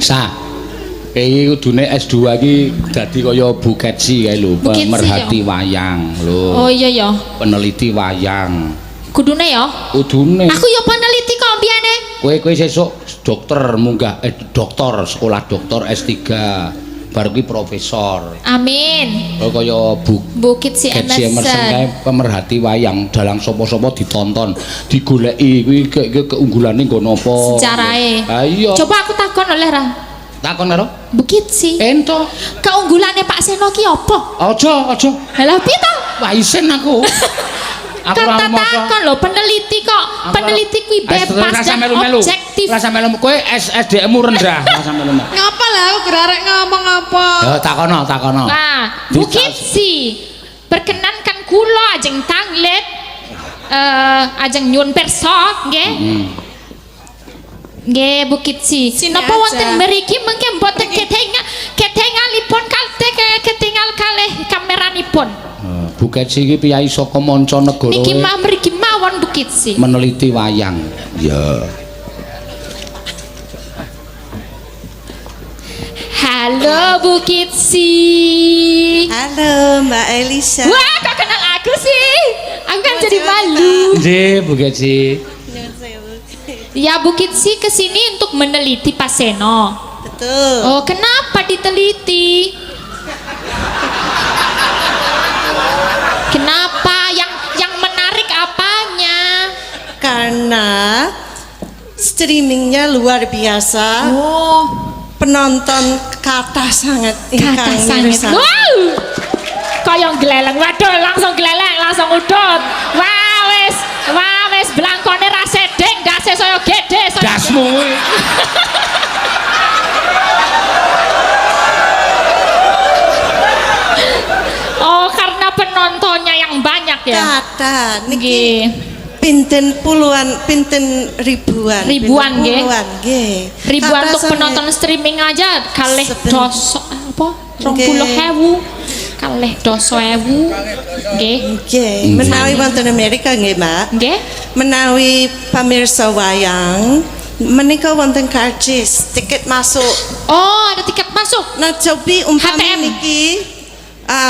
Sah. Iki kudune S2 iki dadi kaya Bu Ketsi kae lho, pemerhati wayang lho. Oh iya ya. Peneliti wayang. Kudune ya? Kudune. Aku ya peneliti kok mbiyane. Kowe sesuk dokter munggah dokter sekolah dokter S3. Baru kuwi profesor. Amin. Oh kaya Bukit si Ketsi Emerson kae pemerhati wayang, dalang sapa-sapa ditonton, digoleki kuwi keunggulane nggo napa. Sejarahe. Ha iya. Coba aku takon oleh ra. Takon karo? Bukit sih. Ento. Keunggulane Pak Seno ki apa? Aja. Lah piye to? Wah isen aku. Aku Kan ora takon lho peneliti kok. Peneliti kuwi bebas dan objektif. Rasa melu kowe SDM-mu rendah, rasa melu. Ngapa lah aku gerarek ngomong apa? Ya takono. Nah, Bukit sih. Perkenankan kula ajeng tanglet ajeng nyuwun pirsa nggih. Nggih Bukit sih. Napa wonten mriki mengke mboten ketingalipun ketingal kalih kameranipun. Bu Ketsi iki piyai saka manca negara. Niki mriki mawon Bukit sih. Meneliti wayang. Ya. Halo Bukit Si. Halo Mbak Elisa. Wah, kok kenal aku sih? Aku kan jadi malu. Nggih, Bu Ketsi. Ya Bukit Si kesini untuk meneliti Pak Seno. Betul. Oh, kenapa diteliti? Kenapa? Yang menarik apanya? Karena streamingnya luar biasa. Oh, Penonton kata sangat kata sangat. Wow. Kayak geleleng. Waduh, langsung geleleng, langsung udut. Wah, wis blangkone ra sedeng, dase saya gede. Dasmu. Oh, karena penontonnya yang banyak ya. Kata niki Nggih. pinten puluhan, pinten ribuan. Ribuan, nggih. Nggih. Ribuan Kata untuk sangat penonton streaming aja kalih doso apa? 20.000. Kalih doso ewu. Nggih. Nggih. Menawi wonten Amerika nggih, Mbak. Nggih. Menawi pamirsa wayang menika wonten karcis tiket masuk. Oh, ada tiket masuk. Nah, cobi umpami HTM. niki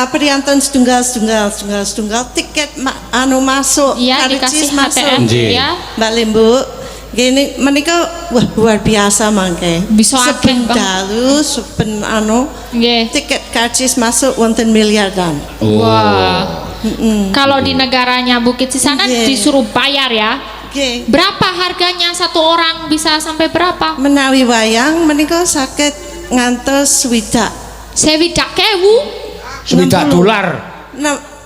prianton setunggal tiket masuk Iya, dikasih HTM ya. Mbak Limbu gini menika wah luar biasa mangke Bisa akeh, Bang. dalu sepen Nggih. tiket karcis masuk wonten miliaran. Wah. Kalau di negaranya Bukit Si sana Nggih. disuruh bayar ya. Nggih. Berapa harganya satu orang bisa sampai berapa? Menawi wayang menika saged ngantos swidak. Sewidak ewu. $1 dolar.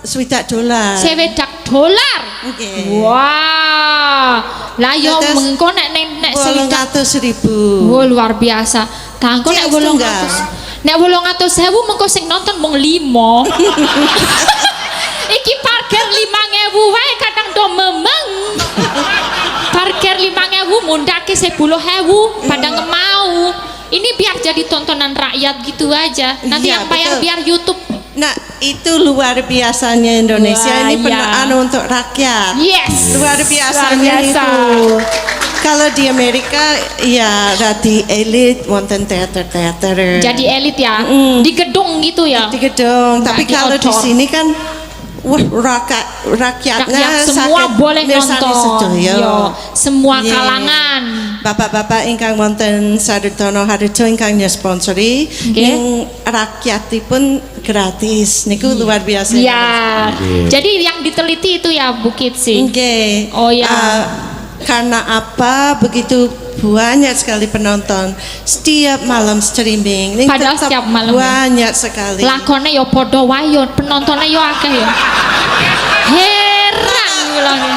Swidak dolar. Sewidak dolar. Nggih. Wah. Lah yo Terus mengko nek sewidak 800.000. Wah luar biasa. Tangko nek 800. Nek 800.000 mengko sing nonton mung 5. Iki parkir 5.000 wae kadang do memeng. Parkir 5.000 mundake 10.000 pada ngemau. Ini biar jadi tontonan rakyat gitu aja. Nanti Iya, yang bayar betul. biar YouTube. Nah, itu luar biasanya Indonesia. Wah, Ini iya. untuk rakyat. Yes. Luar biasanya Luar biasa. itu. Kalau di Amerika ya radi elit wonten teater-teater. Jadi elit ya. Di gedung gitu ya. di gedung. Nggak Tapi di kalau di outdoor. sini kan wah rakyatnya Rakyat semua sakit boleh mirsani nonton. sedaya. Yo, semua Iya. kalangan. Bapak-bapak ingkang wonten Sarutono Harjo ingkang nyesponsori Nggih. ning rakyatipun gratis niku luar biasa. Ya. Jadi yang diteliti itu ya Bukit sih. Nggih. Oh, ya. Karena apa begitu banyak sekali penonton setiap malam streaming. Ini Padahal tetap setiap malam ya. banyak sekali. Lakone yo podo wae yo penontonnya yo akeh ya. Heran kula iki.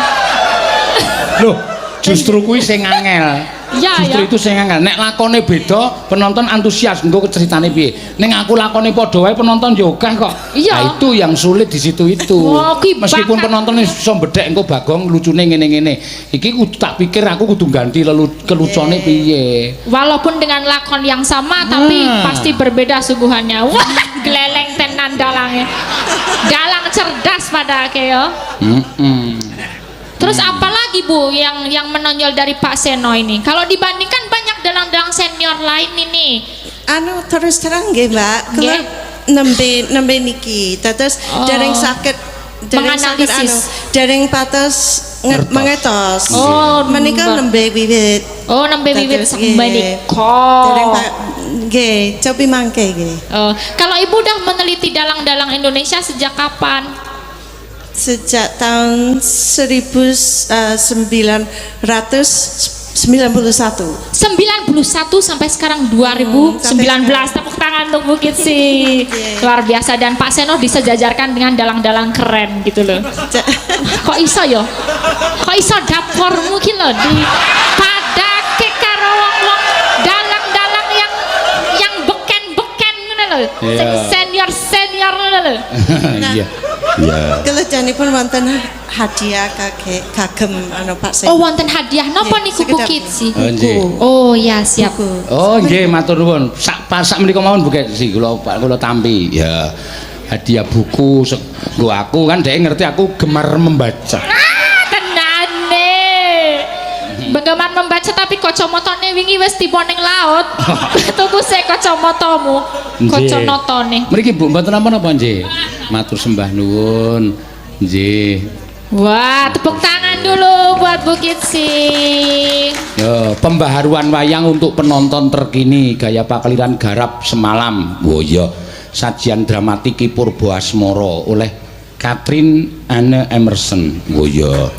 Loh, justru kuwi sing angel. Ya, Justru ya. itu sing angel. Nek lakone beda, penonton antusias engko ceritane piye. Ning aku lakone padha wae penonton yo akeh kok. Iya. Nah, itu yang sulit di situ itu. Wah, kuwi Meskipun bakat. penonton iso bedhek engko Bagong lucune ngene-ngene. Iki kudu tak pikir aku kudu ganti kelucone piye. Walaupun dengan lakon yang sama tapi pasti berbeda suguhannya. Wah, geleleng tenan dalangnya. Dalang cerdas pada ke yo. Terus apa lagi Bu yang menonjol dari Pak Seno ini? Kalau dibandingkan banyak dalang-dalang senior lain ini? Anu terus terang nggih Mbak, kula nembe niki terus dereng sakit menganalisis. Dereng patos mengetos. Menika nembe wiwit. Oh, nembe wiwit sak menika. Dereng nggih, cobi mangke nggih. Kalau Ibu udah meneliti dalang-dalang Indonesia sejak kapan? Sejak tahun 1991 sampai sekarang 2019. Tepuk tangan untuk Bukit sih. Luar biasa, dan Pak Seno disejajarkan dengan dalang-dalang keren gitu loh. Kok iso yo? Kok iso dapurmu ki lho di padake karo wong-wong dalang-dalang yang beken-beken ngono lho. Senior ngono lho. Iya. Iya. Kelejanipun wonten hadiah kagem anu Pak Seno. Oh, wonten hadiah napa niku Bukit sih? Oh, ya siap. Oh, nggih matur nuwun. Sak menika mawon Bukit sih kula tampi. Ya. Hadiah buku nggo aku kan dhek ngerti aku gemar membaca. Tenane. Gemar membaca tapi kacamatane wingi wis tiba ning laut. Tuku sik kacamatamu. Kacanatane. Mriki Bu mboten napa-napa nggih. Matur sembah nuwun. Nggih. Wah, tepuk tangan dulu buat Bukit sih. Ya, pembaharuan wayang untuk penonton terkini gaya pakliran garap semalam. Oh iya. Sajian dramatik Ki Purba Asmara oleh Catherine Anne Emerson. Oh iya.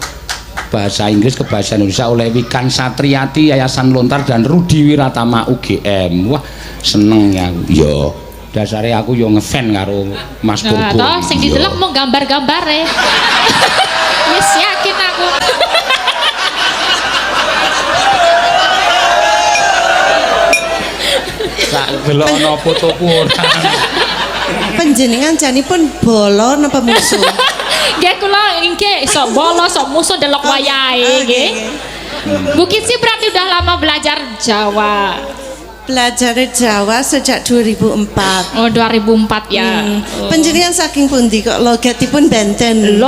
Bahasa Inggris ke bahasa Indonesia oleh Wikan Satriati Yayasan Lontar dan Rudi Wiratama UGM. Wah, seneng ya. Yo. Dasare aku yo ngefan karo Mas Purba. Nah, toh sing didelok mau gambar-gambare. Wis yakin aku. Tak delok ana fotoku ora. Panjenengan janipun bolo napa musuh? Nggih kula nggih sok bolo sok musuh delok wayahe nggih. Bukit sih berarti udah lama belajar Jawa. Belajar Jawa sejak 2004. Oh, 2004 ya. Panjenengan saking pundi kok logatipun benten?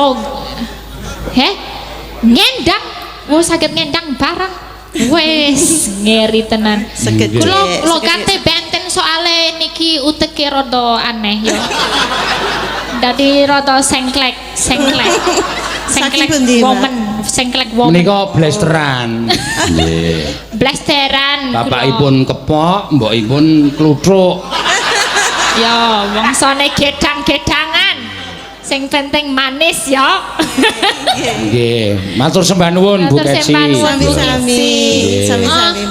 Ngendang. Oh, saged ngendang barang. Wes ngeri tenan. Kula logate benten soale niki uteke rada aneh yo. Dadi rada sengklek. Sengklek woman. Menika blasteran. Nggih. Blasteran. Bapakipun kepok, mbokipun kluthuk. Ya, wangsane gedang-gedangan. Sing penting manis ya. Nggih, matur sembah nuwun Bu Keci. Sami-sami.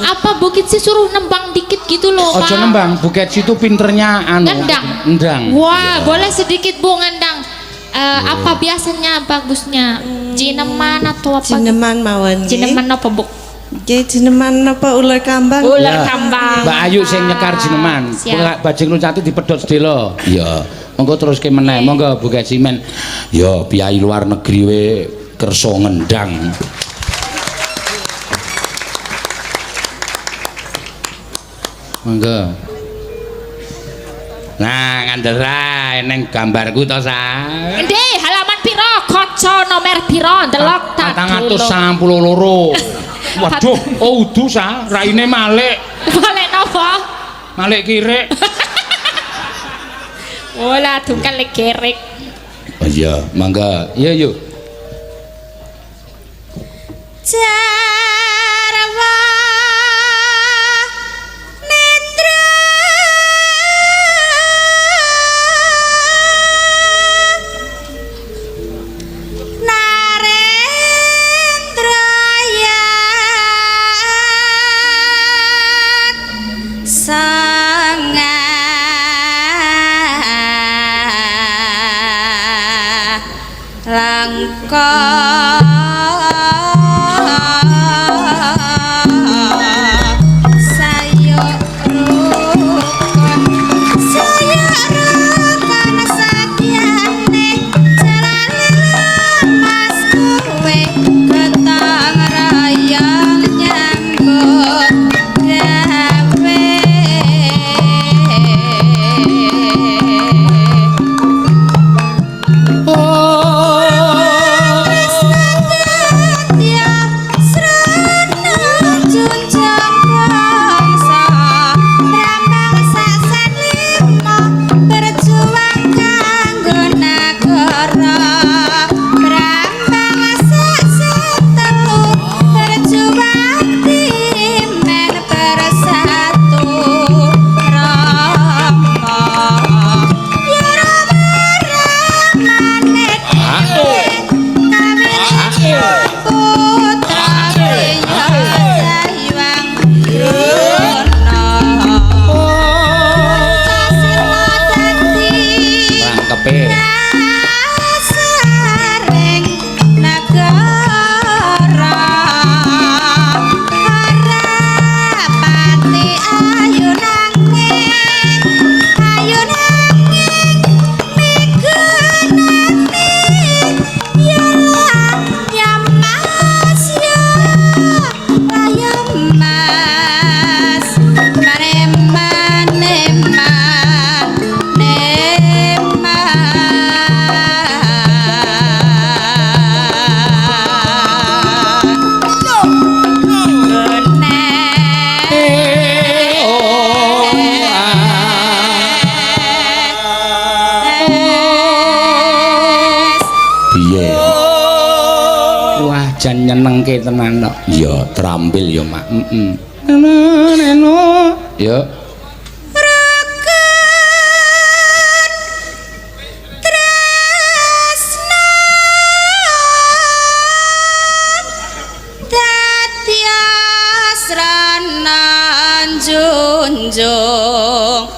Apa Bukit sih suruh nembang dikit gitu loh, Pak? Ojo nembang, Bu Keci itu pinternya anu. Nendang. Wah, boleh sedikit Bu ngendang. Apa biasanya bagusnya? Jineman atau apa? Jineman mawon. Jineman apa, Bu? Nggih, jineman apa ular kambang? Ular kambang. Mbak Ayu sing nyekar jineman. Bajing luncati dipedhot sedelo. Iya. Monggo teruske meneh. Monggo Bu Keci men. Ya, piyai luar negeri we kersa ngendang. Monggo. Nah, ngandera neng gambarku to, Sa. Nggih, halaman piro? Kaca nomor piro? Ndelok tak. 492. Waduh, oh udu Sa, raine Malik. Malik napa? Malik kirik. Olah tungkal kerek. Oh iya, mangga. Iya yuk. Jarwa netra narendrayan sangat langka Wah, jan nyenengke tenan kok. Ya, terampil ya, Mak. Heeh. Ya. Junjung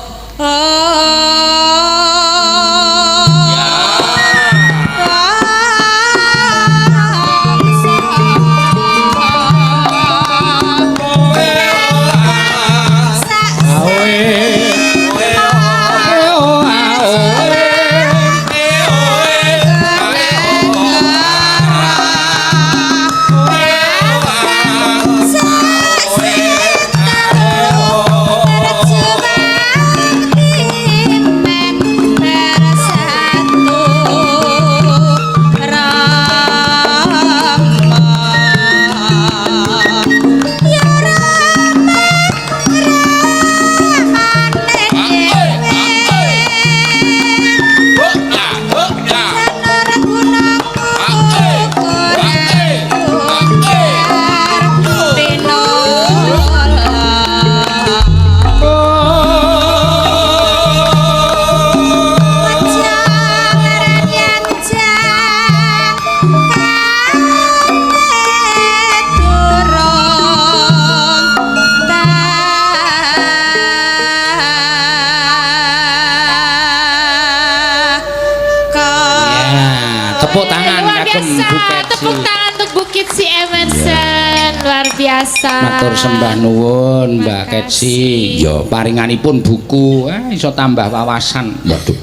Tepuk tangan kagem Bukit. Tepuk tangan untuk Bukit si Emerson. Luar biasa. Matur sembah nuwun Mbak Ketsi. Ya paringanipun buku, iso tambah wawasan. Waduh.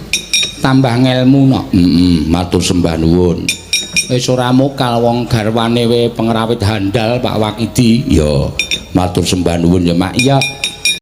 Tambah ngelmu no. Matur sembah nuwun. Wis ora mokal wong garwane we pengrawit handal Pak Wakidi. Ya matur sembah nuwun ya Mak. Iya.